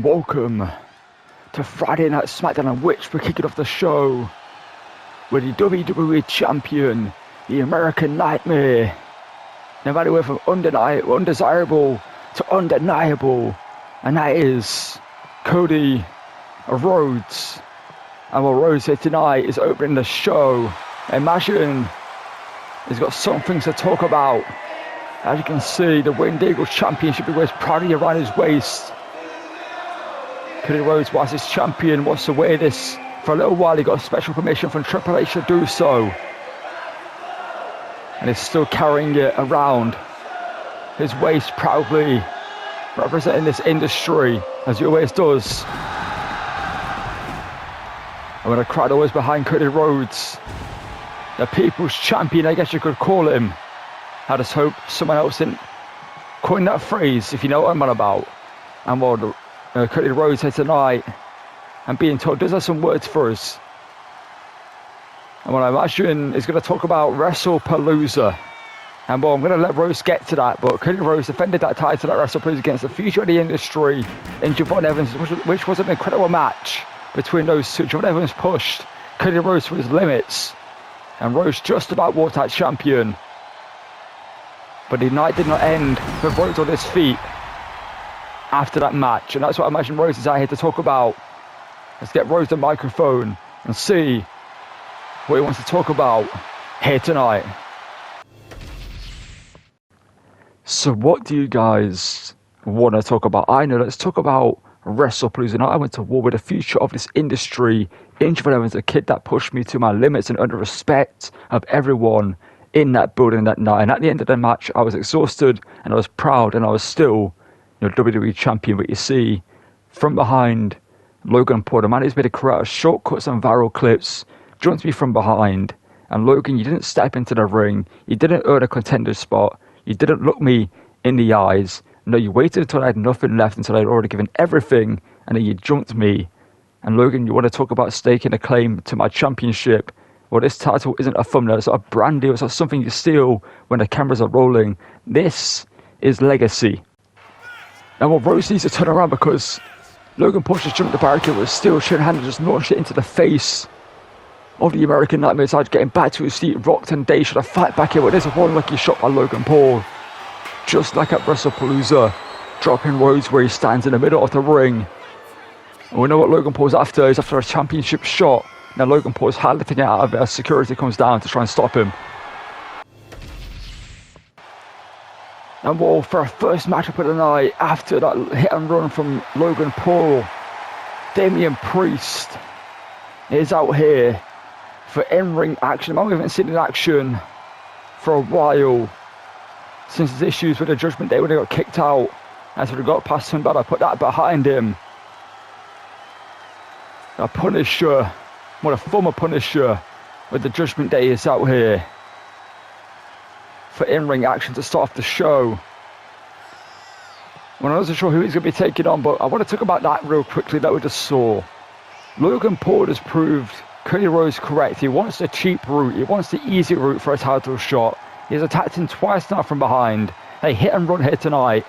Welcome to Friday Night Smackdown, on which we're kicking off the show with the WWE Champion, the American Nightmare. No matter whether from undesirable to undeniable, and that is Cody Rhodes. And while Rhodes here tonight is opening the show, imagine he's got some things to talk about. As you can see, the Winged Eagle Championship, he wears proudly around his waist. Cody Rhodes was his champion, wants to wear this for a little while. He got special permission from Triple H to do so. And he's still carrying it around his waist proudly, representing this industry, as he always does. And when the crowd always behind Cody Rhodes, the people's champion, I guess you could call him. I just hope someone else didn't coin that phrase, if you know what I'm on about. And while Cody Rhodes here tonight, and being told, does have some words for us. And what I imagine is going to talk about WrestlePalooza. And well, I'm going to let Rhodes get to that, but Cody Rhodes defended that title at WrestlePalooza against the future of the industry in Jevon Evans, which was an incredible match between those two. Jevon Evans pushed Cody Rhodes to his limits, and Rhodes just about walked out champion. But the night did not end with Rhodes on his feet after that match, and that's what I imagine Rhodes is out here to talk about. Let's get Rhodes the microphone and see what he wants to talk about here tonight. So what do you guys want to talk about? I know, let's talk about WrestlePalooza. Now, I went to war with the future of this industry in Jevon Evans, a kid that pushed me to my limits and under respect of everyone in that building that night. And at the end of the match, I was exhausted and I was proud, and I was still WWE champion. But you see, from behind, Logan Paul, the man who's made a career out of shortcuts and viral clips, joins me from behind. And Logan, you didn't step into the ring, you didn't earn a contender spot, you didn't look me in the eyes. No, you waited until I had nothing left, until I'd already given everything, and then you jumped me. And Logan, you want to talk about staking a claim to my championship? Well, this title isn't a thumbnail, it's not a brand deal, it's not something you steal when the cameras are rolling. This is legacy. Now, well, Rhodes needs to turn around, because Logan Paul just jumped the barricade with a steel chair hand and just launched it into the face of the American Nightmare. Side getting back to his feet, rocked and Day should have fight back here, but there's a one lucky shot by Logan Paul. Just like at WrestlePalooza, dropping Rhodes where he stands in the middle of the ring. And we know what Logan Paul's after. He's after a championship shot. Now Logan Paul's lifting it out of it as security comes down to try and stop him. And well, for our first matchup of the night, after that hit and run from Logan Paul, Damien Priest is out here for in-ring action. We haven't seen in action for a while, since his issues with the Judgment Day when he got kicked out. As we got past him, but I put that behind him. A Punisher, what a former Punisher with the Judgment Day, is out here for in-ring action to start off the show. Well, I wasn't sure who he's going to be taking on, but I want to talk about that real quickly that we just saw. Logan Paul has proved Cody Rhodes correct. He wants the cheap route. He wants the easy route for a title shot. He's attacked him twice now from behind. They hit and run here tonight.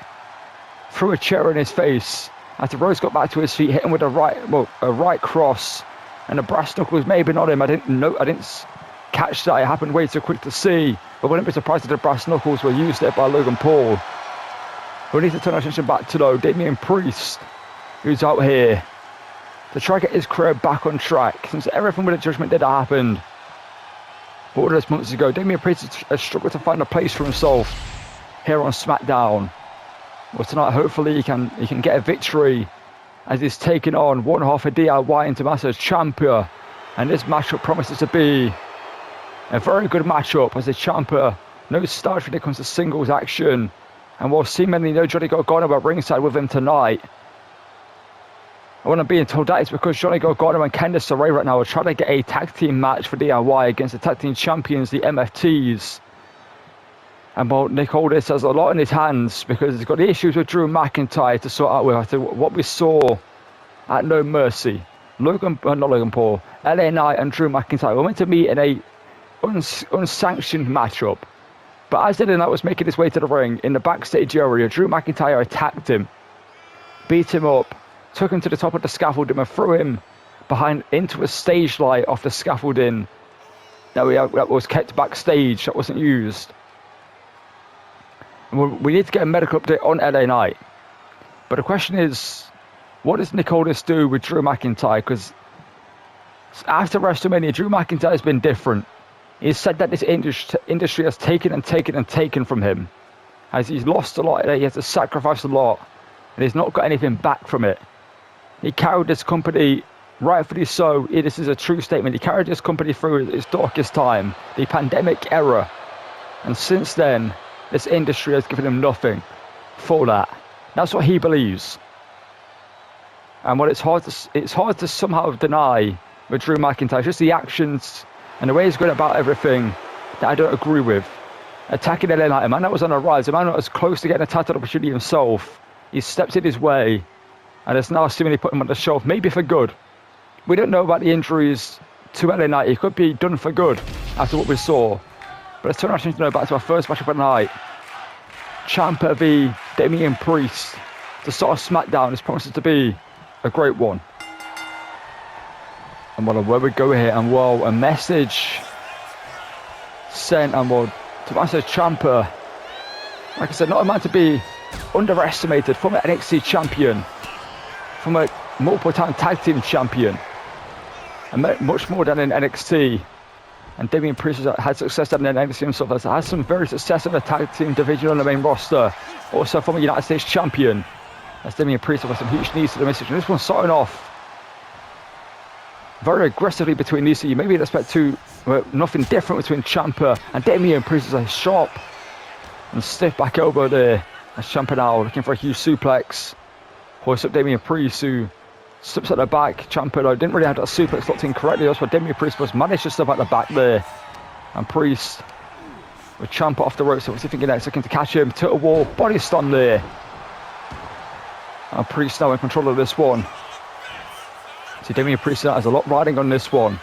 Threw a chair in his face. After Rhodes got back to his feet, hit him with a right cross. And the brass knuckles may have been on him. I didn't catch that. It happened way too quick to see. But wouldn't be surprised if the brass knuckles were used there by Logan Paul. We need to turn our attention back to Damien Priest, who's out here to try to get his career back on track, since everything with the Judgment Day that happened all those months ago. Damien Priest has struggled to find a place for himself here on Smackdown. Well, tonight hopefully he can get a victory, as he's taking on one half of DIY and Tomasso Ciampa. And this matchup promises to be a very good matchup, as the Ciampa no starch when it comes to singles action. And while seemingly no Johnny Gargano at ringside with him tonight, and when I'm being told that, it's because Johnny Gargano and Candice LeRae right now are trying to get a tag team match for DIY against the tag team champions, the MFTs. And well, Nick Aldis has a lot in his hands, because he's got the issues with Drew McIntyre to sort out with. After what we saw at No Mercy, not Logan Paul, LA Knight and Drew McIntyre were meant to meet in a unsanctioned matchup. But as LA Knight was making his way to the ring, in the backstage area, Drew McIntyre attacked him, beat him up, took him to the top of the scaffolding and threw him behind into a stage light off the scaffolding that was kept backstage, that wasn't used. And we need to get a medical update on LA Knight. But the question is, what does Nick Aldis do with Drew McIntyre? Because after WrestleMania, Drew McIntyre has been different. He's said that this industry has taken from him. As he's lost a lot, he has to sacrifice a lot, and he's not got anything back from it. He carried this company, rightfully so, this is a true statement, he carried this company through its darkest time, the pandemic era. And since then, this industry has given him nothing for that. That's what he believes. And what it's hard to somehow deny with Drew McIntyre, just the actions and the way he's going about everything that I don't agree with. Attacking LA Knight, a man that was on a rise, a man that was close to getting a title opportunity himself. He stepped in his way, and it's now seemingly put him on the shelf, maybe for good. We don't know about the injuries to LA Knight. He could be done for good after what we saw. But let's turn our attention to back to our first match of the night. Ciampa v Damien Priest to start off Smackdown. This promises to be a great one. And where we go here, and a message sent, and Tomasso Ciampa, like I said, not a man to be underestimated, from an NXT champion, from a multiple-time tag team champion, and much more than in NXT. And Damien Priest has had success in NXT himself, has some very success in the tag team division on the main roster, also from a United States champion. As Damien Priest has some huge knees to the message, and this one starting off very aggressively between these two. You maybe expect nothing different between Ciampa and Damien Priest. Is a sharp and stiff back elbow there. As Ciampa now looking for a huge suplex. Hoists up Damien Priest, who slips at the back. Ciampa though didn't really have that suplex locked in correctly. That's why Damien Priest was managed to step at the back there. And Priest with Ciampa off the ropes. So what's he thinking next? Looking to catch him to a wall. Body stun there. And Priest now in control of this one. See, Damien Priest has a lot riding on this one.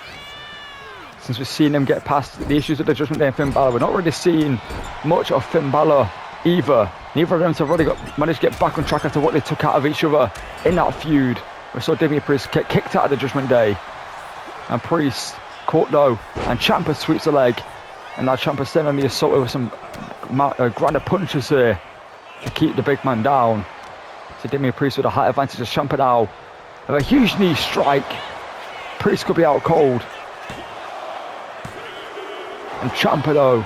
Since we've seen him get past the issues with the Judgment Day and Finn Balor, we're not really seeing much of Finn Balor either. Neither of them have really managed to get back on track after what they took out of each other in that feud. We saw Damien Priest get kicked out of the Judgment Day. And Priest caught low, and Ciampa sweeps the leg. And now Ciampa's staying on the assault with some grander punches here to keep the big man down. So Damien Priest with a height advantage as Ciampa now with a huge knee strike. Priest could be out cold. And Ciampa though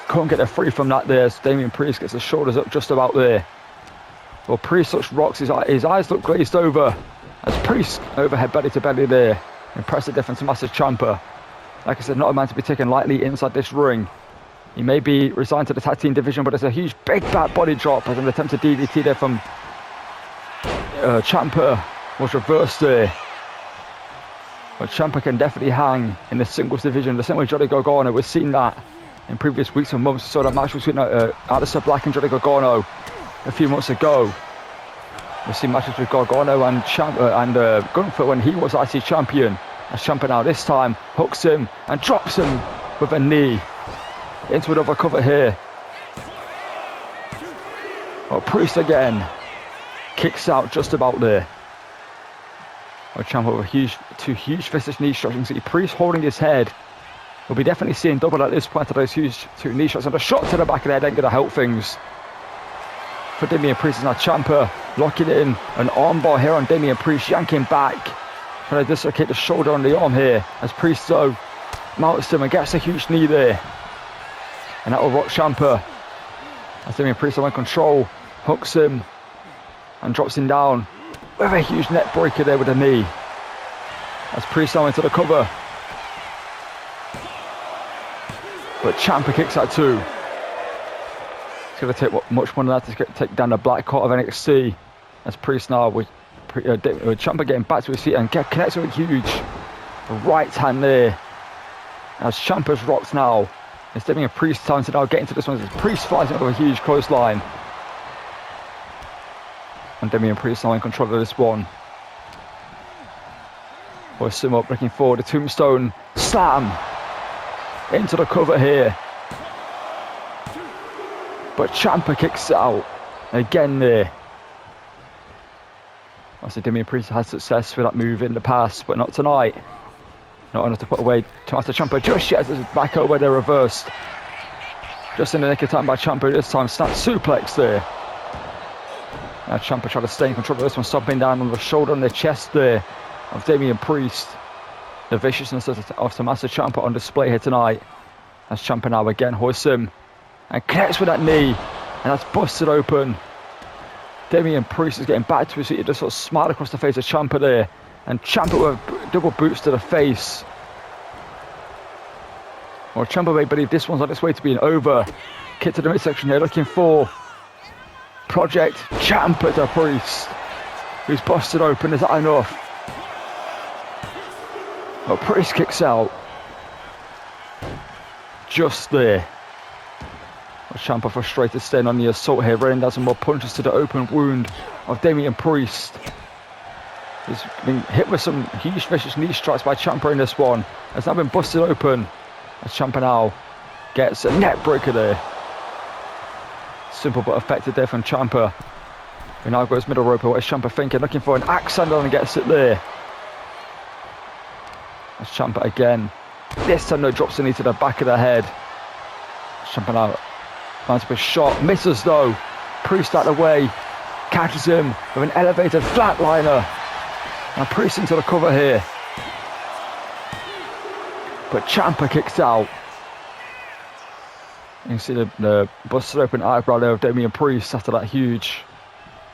can't get a free from that there. So Damien Priest gets the shoulders up just about there. Well, Priest looks rocks, his eyes look glazed over as Priest overhead belly to belly there. Impressive difference to Tomasso Ciampa. Like I said, not a man to be taken lightly inside this ring. He may be resigned to the tag team division, but it's a huge big back body drop as an attempt to DDT there from Ciampa was reversed there. But Ciampa can definitely hang in the singles division, the same way Johnny Gargano. We've seen that in previous weeks and months. We saw that match between Aleister Black and Johnny Gargano a few months ago. We've seen matches with Gargano and Gunther when he was IC champion. As Ciampa now this time hooks him and drops him with a knee into another cover here. Well, Priest again kicks out just about there. Well, Ciampa with two huge vicious knee shots. You can see Priest holding his head. We'll be definitely seeing double at this point of those huge two knee shots, and a shot to the back of the head ain't going to help things for Damien Priest. Now Ciampa locking in an armbar here on Damien Priest, yanking back, trying to dislocate the shoulder on the arm here as Priest though mounts him and gets a huge knee there, and that will rock Ciampa as Damien Priest in control, hooks him and drops him down with a huge neck breaker there with a knee as Priest now into the cover. But Ciampa kicks out too. It's going to take much more than that to take down the black coat of NXT. As Priest now with Ciampa getting back to his feet and connects with a huge right hand there. As Ciampa's rocked now, it's Damien Priest time to now get into this one as Priest flies into a huge clothesline. And Damien Priest now in control of this one. Hoists him up, looking forward. The tombstone slam into the cover here. But Ciampa kicks out again there. Obviously, Damien Priest had success with that move in the past, but not tonight. Not enough to put away Tomasso Ciampa just yet as it's back over there reversed. Just in the nick of time by Ciampa this time. Snap suplex there. Now Ciampa trying to stay in control of this one, stomping down on the shoulder and the chest there of Damien Priest. The viciousness of Tomasso Ciampa on display here tonight. As Ciampa now again hoists him and connects with that knee, and that's busted open. Damien Priest is getting back to his feet. He just sort of smiled across the face of Ciampa there, and Ciampa with double boots to the face. Well, Ciampa may believe this one's on its way to being over. Kick to the midsection here, looking for Project Ciampa to Priest, who's busted open. Is that enough? Well, Priest kicks out. Just there. Well, Ciampa frustrated, staying on the assault here, raining down some more punches to the open wound of Damien Priest. He's been hit with some huge vicious knee strikes by Ciampa in this one. It's now been busted open as Ciampa now gets a neck breaker there. Simple but effective there from Ciampa. He now goes middle rope. What is Ciampa thinking? Looking for an axe handle and gets it there. As Ciampa again. This time no, drops the knee to the back of the head. Ciampa now finds a shot. Misses though. Priest out of the way. Catches him with an elevated flatliner. And Priest into the cover here. But Ciampa kicks out. You can see the busted open eyebrow there of Damien Priest after that huge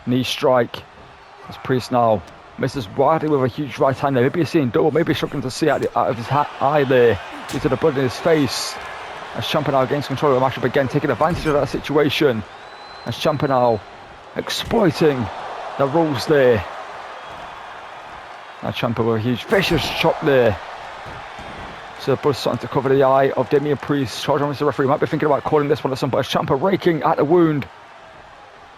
knee strike. As Priest now misses widely with a huge right hand there. Maybe he's seeing double, maybe struggling to see out of his eye there due to the blood in his face. As Ciampa now gains control of the matchup again, taking advantage of that situation. As Ciampa now exploiting the rules there. Now Ciampa with a huge vicious chop there. So the blood's starting to cover the eye of Damien Priest. Charge on the referee. Might be thinking about calling this one at some point. Ciampa raking at the wound.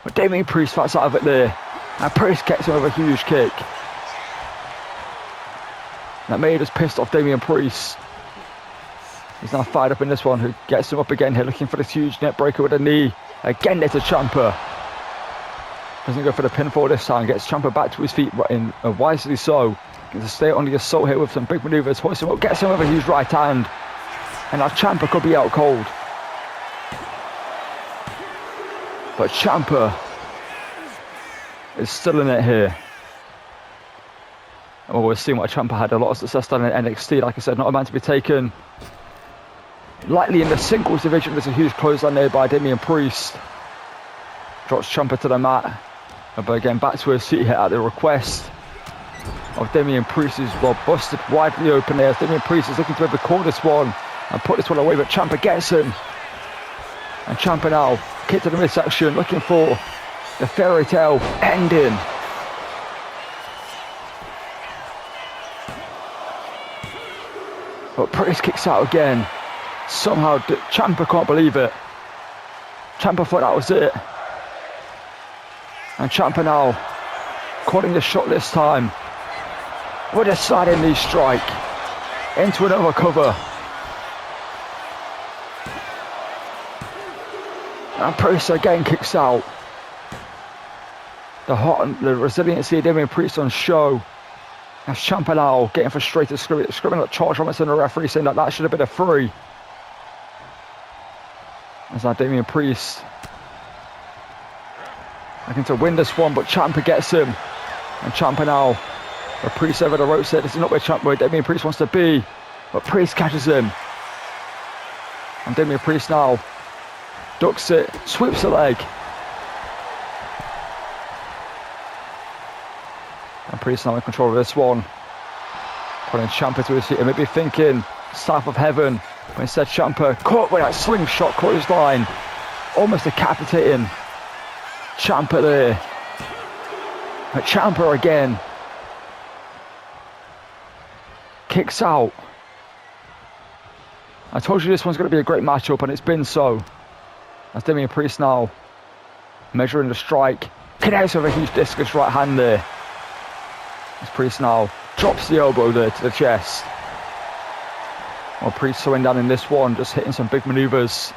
But Damien Priest fights out of it there. And Priest gets him with a huge kick. That made us pissed off Damien Priest. He's now fired up in this one, who gets him up again here, looking for this huge net breaker with a knee. Again there to Ciampa. Doesn't go for the pinfall this time. Gets Ciampa back to his feet, and wisely so. Gets to stay on the assault here with some big manoeuvres. Hoists him up, gets him with a huge right hand. And now Ciampa could be out cold. But Ciampa is still in it here. Well, we're seeing what Ciampa had a lot of success done in NXT. Like I said, not a man to be taken lightly in the singles division. There's a huge clothesline there by Damien Priest. Drops Ciampa to the mat. But again, back to his seat here at the request of Damien Priest, who's well busted widely open there. Damien Priest is looking to overcall this one and put this one away, but Ciampa gets him. And Ciampa now kick to the midsection, looking for the fairy tale ending. But Priest kicks out again. Somehow Ciampa can't believe it. Ciampa thought that was it. And Ciampa now calling the shot this time with a sliding knee strike into another cover. And Priest again kicks out. The resiliency of Damien Priest on show. As Ciampa now getting frustrated, screaming at Charles Robinson, the referee, saying that should have been a free. As now Damien Priest looking to win this one, but Ciampa gets him. And Ciampa now, the Priest over the ropes said this is not where Damien Priest wants to be. But Priest catches him. And Damien Priest now ducks it, sweeps the leg. And Priest now in control of this one. Putting Ciampa to his feet and maybe thinking staff of heaven. But instead Ciampa caught with that slingshot clothesline. Almost decapitating Ciampa there. But Ciampa again kicks out. I told you this one's going to be a great matchup, and it's been so. As Damien Priest now measuring the strike, connects with a huge discus right hand there. As Priest now drops the elbow there to the chest. Well, Priest slowing down in this one, just hitting some big maneuvers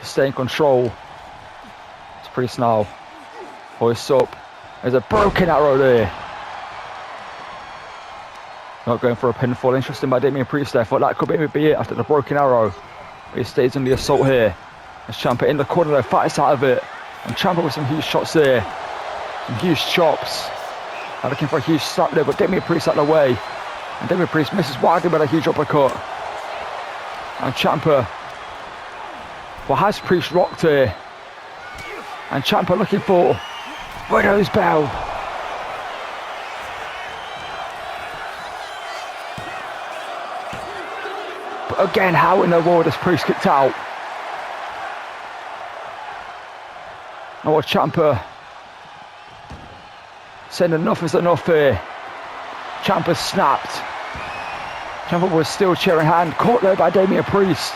to stay in control. As Priest now hoists up. There's a broken arrow there Not going for a pinfall. Interesting by Damien Priest there. Thought that could maybe be it after the broken arrow. But he stays in the assault here. As Ciampa in the corner there, fights out of it. And Ciampa with some huge shots there. Some huge chops. Looking for a huge slap there, but Damien Priest out of the way. And Damien Priest misses widely with a huge uppercut. And Ciampa, well, has Priest rocked here. And Ciampa looking for Widow's Bell. But again, how in the world has Priest kicked out? And what Ciampa saying enough is enough here. Ciampa snapped. Ciampa was still chair in hand, caught there by Damien Priest.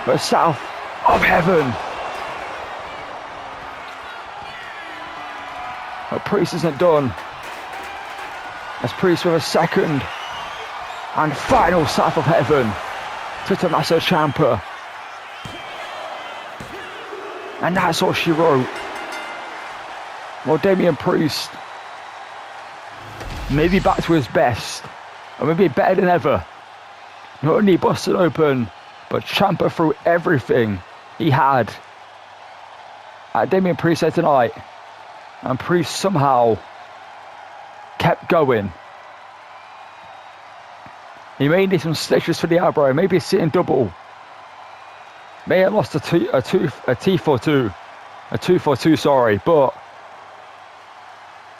But south of heaven. But Priest isn't done. As Priest with a second and final south of heaven to Tomasso Ciampa. And that's all she wrote. Well, Damien Priest maybe back to his best, or maybe better than ever. Not only busted open, but Ciampa threw everything he had at Damien Priest there tonight. And Priest somehow kept going. He may need some stitches for the elbow, maybe a sitting double. May have lost a 2-4-2, sorry, but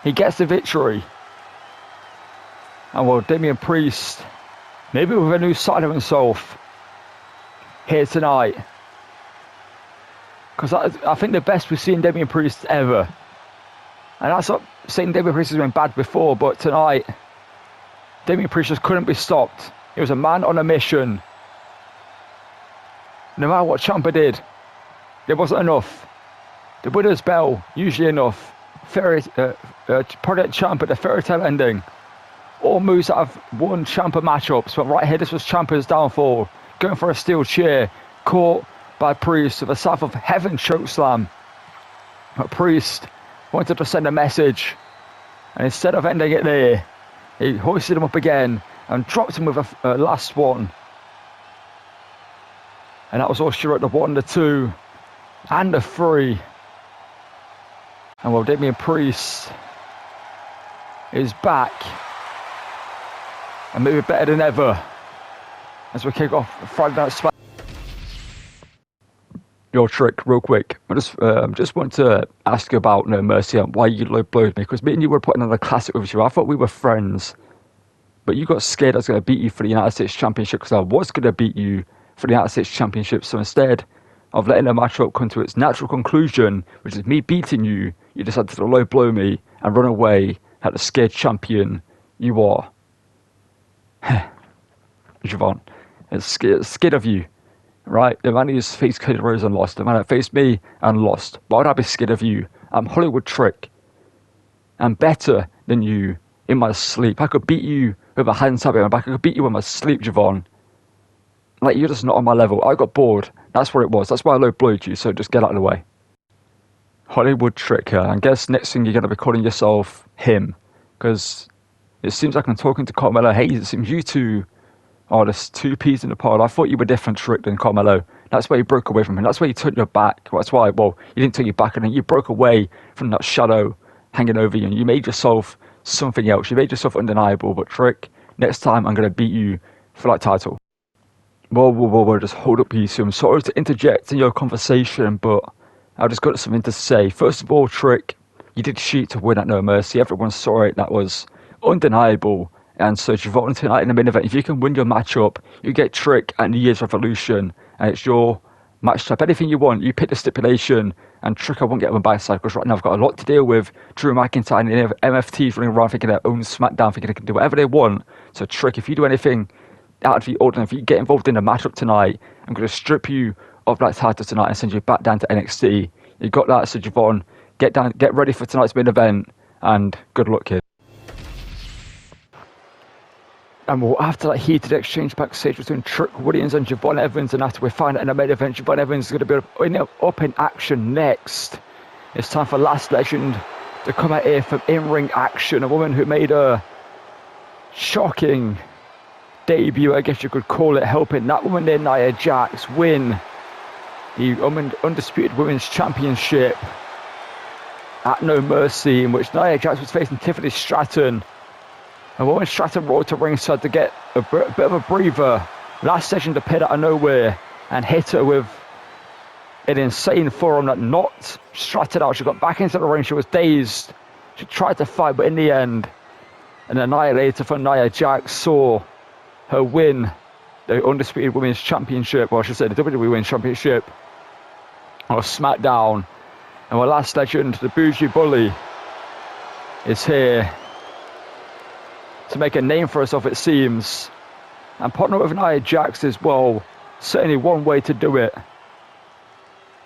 he gets the victory. And well, Damien Priest, maybe with a new side of himself here tonight. Because I think the best we've seen Damien Priest ever. And that's not saying Damien Priest has been bad before, but tonight, Damien Priest just couldn't be stopped. He was a man on a mission. No matter what Ciampa did, there wasn't enough. The Widow's Bell, usually enough. Project Ciampa, the fairy tale ending. All moves that have won Ciampa matchups, but right here, this was Ciampa's downfall. Going for a steel chair, caught by Priest with a south of heaven chokeslam. But Priest wanted to send a message, and instead of ending it there, he hoisted him up again and dropped him with a last one. And that was all she wrote, the 1, the 2, and the 3. And well, Damien Priest is back. And maybe better than ever as we kick off Friday Night Smackdown. Your Trick, real quick. I just want to ask you about No Mercy and why you low blowed me, because me and you were putting on a classic with you. I thought we were friends, but you got scared I was going to beat you for the United States Championship, because I was going to beat you for the United States Championship. So instead of letting the matchup come to its natural conclusion, which is me beating you, you decided to low blow me and run away like the scared champion you are. Jevon, it's scared of you, right? The man who's faced Cody Rhodes and lost, the man that faced me and lost. Why would I be scared of you? I'm Hollywood Trick. I'm better than you in my sleep. I could beat you with a hand tap in my back. I could beat you in my sleep, Jevon. Like, you're just not on my level. I got bored. That's what it was. That's why I low blowed you, so just get out of the way. Hollywood Trick here. I guess next thing you're going to be calling yourself him, because it seems like I'm talking to Carmelo Hayes. It seems you two are just two peas in the pod. I thought you were different, Trick, than Carmelo. That's why you broke away from him. That's why you turned your back. That's why, well, you didn't turn your back, and then you broke away from that shadow hanging over you, and you made yourself something else. You made yourself undeniable. But Trick, next time I'm going to beat you for that title. Whoa, just hold up, you two. I'm sorry to interject in your conversation, but I've just got something to say. First of all, Trick, you did cheat to win at No Mercy. Everyone saw it. That was undeniable. And so Jevon tonight in the main event, if you can win your matchup, you get Trick at New Year's Revolution, and it's your match type. Anything you want, you pick the stipulation, and Trick, I won't get on my backside, because right now I've got a lot to deal with. Drew McIntyre and the MFTs running around thinking their own Smackdown, thinking they can do whatever they want. So Trick, if you do anything out of the ordinary, if you get involved in the matchup tonight, I'm going to strip you of that title tonight and send you back down to NXT. You got that, so Jevon, get ready for tonight's main event, and good luck, kid. And well, after that heated exchange backstage between Trick Williams and Jevon Evans, and after we find out in the main event, Jevon Evans is going to be up in action next. It's time for Lash Legend to come out here for in-ring action. A woman who made a shocking debut, I guess you could call it, helping that woman there, Nia Jax, win the undisputed women's championship at No Mercy, in which Nia Jax was facing Tiffany Stratton. And when Stratton rolled to ringside to get a bit of a breather, Lash Legend appeared out of nowhere and hit her with an insane forearm that knocked Stratton out. She got back into the ring. She was dazed. She tried to fight, but in the end, an annihilator for Nia Jax saw her win the undisputed women's championship, or I should say the WWE women's championship, or Smackdown. And our Lash Legend, the Bougie Bully, is here to make a name for herself, it seems, and partner with Nia Jax as well. Certainly one way to do it.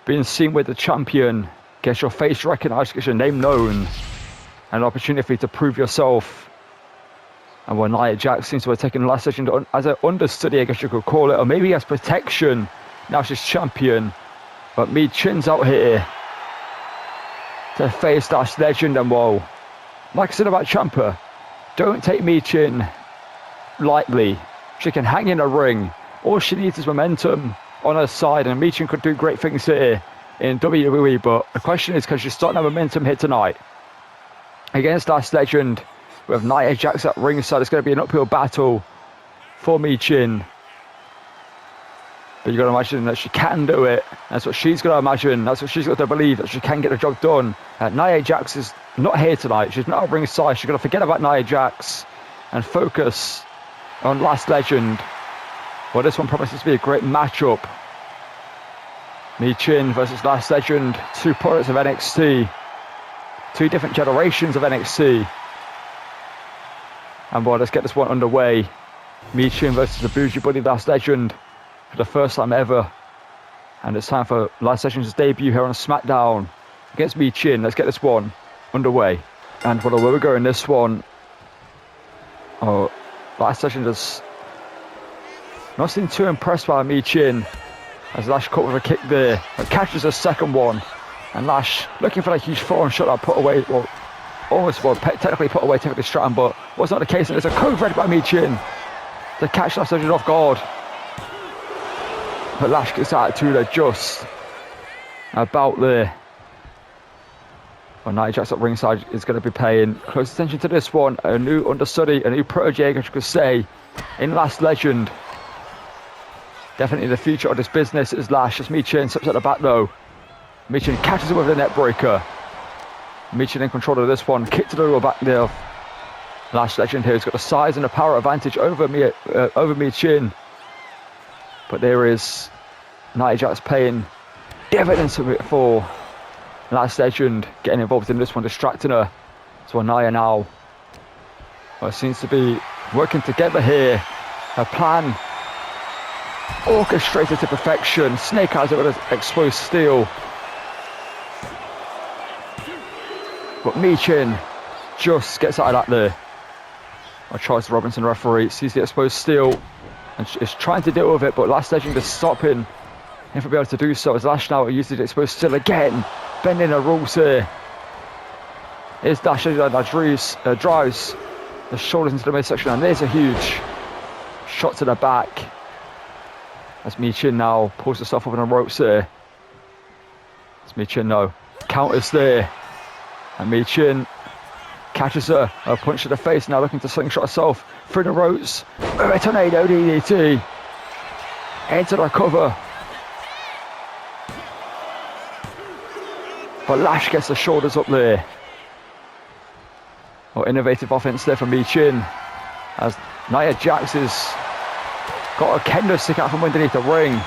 Being seen with the champion, gets your face recognised, gets your name known, and an opportunity to prove yourself. And when Nia Jax seems to have taken Lash Legend as an understudy, I guess you could call it, or maybe as protection. Now she's champion, but Chin's out here to face Lash Legend. And whoa, like I said about Ciampa, don't take Chin lightly. She can hang in a ring. All she needs is momentum on her side, and Chin could do great things here in WWE. But the question is, can she start that momentum here tonight against Lash Legend with Nia Jax at ringside? It's going to be an uphill battle for Chin. But you've got to imagine that she can do it. That's what she's got to imagine. That's what she's got to believe, that she can get the job done. Nia Jax is not here tonight. She's not at ringside. She's got to forget about Nia Jax and focus on Lash Legend. Well, this one promises to be a great matchup. Chin versus Lash Legend, two products of NXT, two different generations of NXT. And well, let's get this one underway. Chin versus the Bougie Bully Lash Legend for the first time ever. And it's time for Lash Legend's debut here on SmackDown against Chin. Let's get this one underway. And well, where we go in this one, Lash Legend has not seemed too impressed by Chin, as Lash caught with a kick there, but catches a second one. And Lash looking for that huge forearm shot that put away, technically put away Tiffany Stratton, but was not the case. And there's a code red by Chin to catch Lash Legend off guard. But Lash gets attitude just about there. Well, Nia Jax at ringside is going to be paying close attention to this one. A new understudy, a new protege, I could say, in Lash Legend. Definitely the future of this business is Lash. As Chin steps at the back though. Chin catches it with a net breaker. Chin in control of this one. Kick to the lower back there. Lash Legend here has got the size and the power advantage over Chin. But there is Nia Jax paying dividends for Lash Legend, getting involved in this one, distracting her. So Nia now seems to be working together here. Her plan orchestrated to perfection. Snake eyes with an exposed steel. But Chin just gets out of that there. Charles Robinson, referee, sees the exposed steel and is trying to deal with it, but Lash Legend is stopping him from being able to do so, as Lash now uses the exposed steel again, bending the rules here. Here's Lash Legend that drives the shoulders into the midsection, and there's a huge shot to the back. As Chin now pulls herself up on the ropes there. As Chin now counters there. And Chin catches her, a punch to the face, now looking to slingshot herself through the ropes. A tornado DDT into the cover. But Lash gets the shoulders up there. Well, innovative offense there from Chin, as Nia Jax has got a kendo stick out from underneath the ring.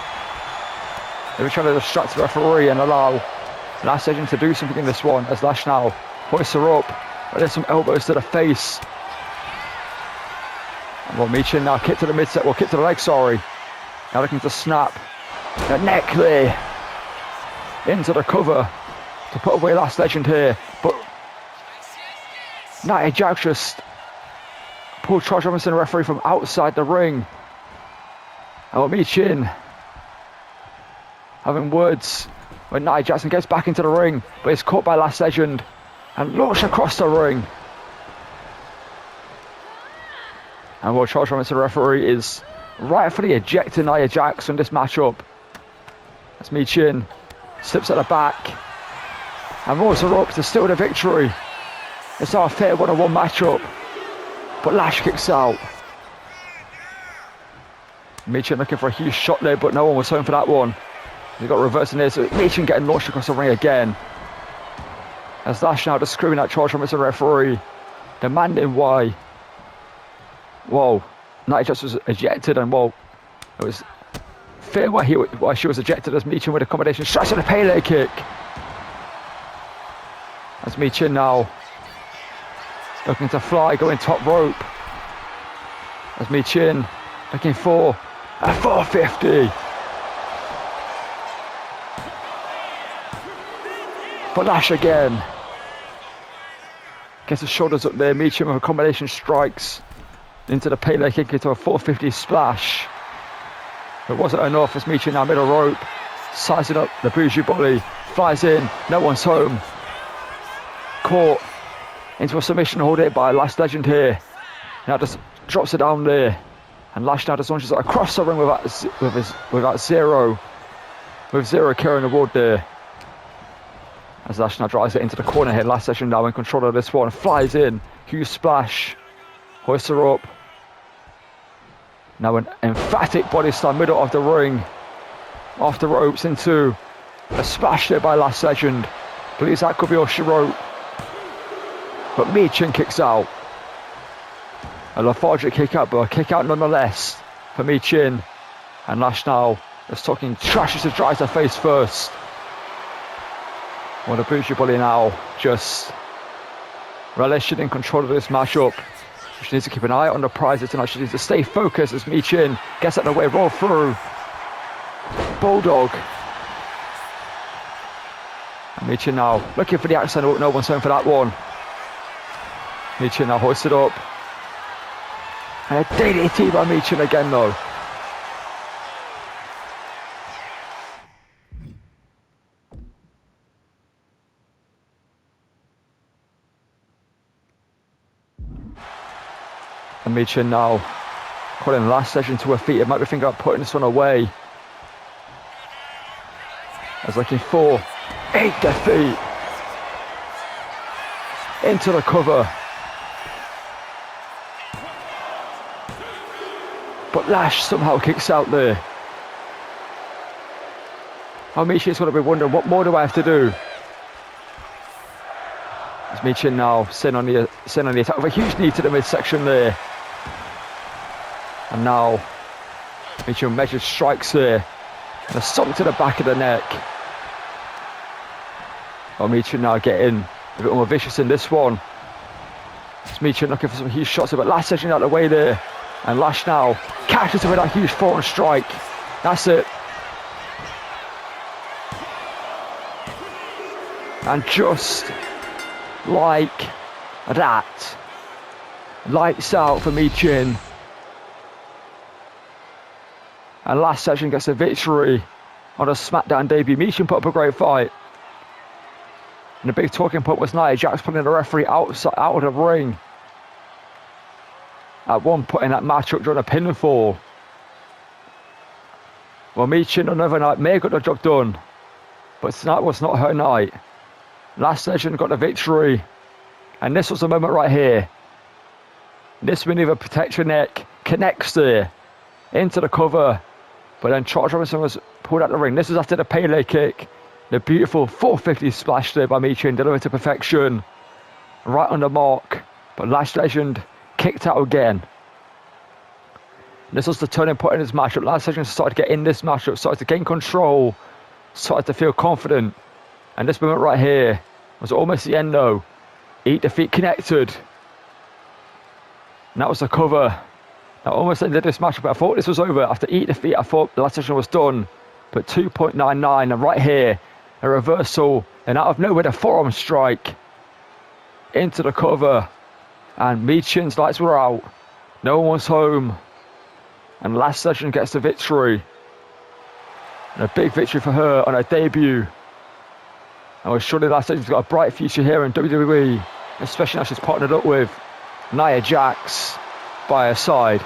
They were trying to distract the referee and allow Lash Legend to do something in this one, as Lash now hoists her up. But there's some elbows to the face. And well, Chin now kick to the midset, kick to the leg, sorry. Now looking to snap the neck there into the cover to put away Lash Legend here. But Nia Jax just pulled Charles Robinson, the referee, from outside the ring. And well, Chin having words when Nia Jax gets back into the ring, but is caught by Lash Legend and launched across the ring. And World Charles Robinson, the referee, is rightfully ejecting Nia Jax from this matchup. That's Michin. Slips at the back. And rolls her up to steal the victory. It's our fair one-on-one matchup. But Lash kicks out. Michin looking for a huge shot there, but no one was home for that one. He got reversing there, so Michin getting launched across the ring again. As Lash now just screaming at Charles Robinson, referee, demanding why. Whoa, Nia Jax was ejected, and whoa, it was fair why she was ejected, as Michin with a combination strikes and a Pele kick. As Michin now looking to fly, going top rope. As Michin looking for a 450. But Lash again. Gets his shoulders up there. Michin with a combination strikes into the Pele kick into a 450 splash. It wasn't enough as Michin now middle rope. Sizing up the bougie body. Flies in. No one's home. Caught into a submission hold it by Lash Legend here. Now just drops it down there. And Lash now just launches it across the ring without zero. With zero carrying the wood there. As Lash now drives it into the corner here. Lash Legend now in control of this one. Flies in. Huge splash. Hoists her up. Now an emphatic body slam middle of the ring. Off the ropes into a splash there by Lash Legend. Believes that could be all she wrote. But Michin kicks out. A lethargic kick out, but a kick out nonetheless for Michin. And Lash now is talking trash as he tries her face first. Well, the bougie bully now just relishing in control of this matchup. She needs to keep an eye on the prizes tonight. She needs to stay focused as Michin gets out of the way, roll through. Bulldog. And Michin now looking for the accent. No one's home for that one. Michin now hoisted up. And a DDT by Michin again though. And Michin now calling Lash Legend to her feet. It might be thinking about putting this one away. As looking for 8 defeat. Into the cover. But Lash somehow kicks out there. Oh, Michin's going to be wondering, what more do I have to do? As Michin now sitting on the attack with a huge knee to the midsection there. And now Michin measures strikes there. And a stomp to the back of the neck. Oh, Michin now getting a bit more vicious in this one. As Michin looking for some huge shots, but Lash Legend out of the way there. And Lash now catches him with that huge forearm strike. That's it. And just like that, lights out for Michin. And Lash Legend gets a victory on a Smackdown debut. Michin put up a great fight. And the big talking point was Nia Jax putting the referee out of the ring. At one point in that matchup during a pinfall. Well, Michin on another night may have got the job done. But tonight was not her night. Lash Legend got the victory. And this was the moment right here. This maneuver protects your neck. Connects there. Into the cover. But then Charles Robinson was pulled out the ring. This was after the Pele kick. The beautiful 450 splash there by Michin. Delivered to perfection. Right on the mark. But Lash Legend kicked out again. This was the turning point in this matchup. Lash Legend started to get in this matchup. Started to gain control. Started to feel confident. And this moment right here was almost the end though. Eat defeat connected. And that was the cover. That almost ended this matchup. But I thought this was over. After eat defeat, I thought the last session was done. But 2.99, and right here, a reversal. And out of nowhere, the forearm strike. Into the cover. And Michin's lights were out. No one was home. And Lash Legend gets the victory. And a big victory for her on her debut. And well, surely Lash Legend's got a bright future here in WWE. Especially now she's partnered up with Nia Jax. by her side.